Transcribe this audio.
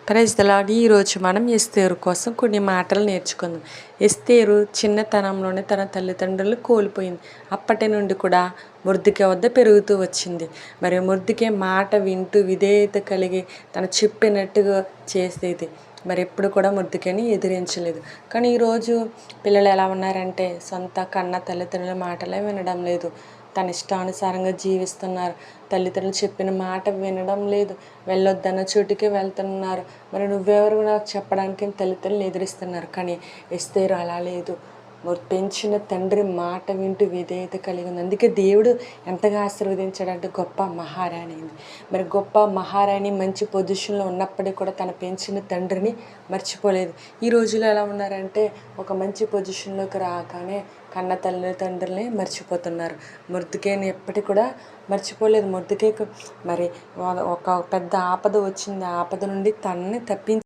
Praise the lord. ఈరోజు మనం ఎస్తేరు కోసం కొన్ని మాటలు నేర్చుకుందాం. ఎస్తేరు చిన్నతనంలోనే తన తల్లిదండ్రులు కోల్పోయింది. అప్పటి నుండి కూడా మొర్దెకై వద్ద పెరుగుతూ వచ్చింది. మరి మొర్దెకై మాట వింటూ విధేయత కలిగి తను చెప్పినట్టుగా చేసేది. మరి ఎప్పుడు కూడా మొర్దెకైని ఎదిరించలేదు. కానీ ఈరోజు పిల్లలు ఎలా ఉన్నారంటే సొంత కన్న తల్లిదండ్రుల మాటలే వినడం లేదు. తన ఇష్టానుసారంగా జీవిస్తున్నారు. తల్లిదండ్రులు చెప్పిన మాట వినడం లేదు. వెళ్ళొద్దన్న చోటుకే వెళ్తున్నారు. మరి నువ్వెవరు నాకు చెప్పడానికి తల్లిదండ్రులు ఎదిరిస్తున్నారు. కానీ ఎస్తేరు అలా లేదు. పెంచిన తండ్రి మాట వింటూ విధేయత కలిగి ఉంది. అందుకే దేవుడు ఎంతగా ఆశీర్వదించాడంటే గొప్ప మహారాణి అయింది. మరి గొప్ప మహారాణి మంచి పొజిషన్లో ఉన్నప్పటికీ కూడా తన పెంచిన తండ్రిని మర్చిపోలేదు. ఈ రోజుల్లో ఎలా ఉన్నారంటే ఒక మంచి పొజిషన్లోకి రాగానే కన్న తల్లిదండ్రులని మర్చిపోతున్నారు. మొర్దెకైని ఎప్పటికీ కూడా మర్చిపోలేదు. మొర్దెకైకి మరి ఒక పెద్ద ఆపద వచ్చింది. ఆ ఆపద నుండి తనని తప్పించి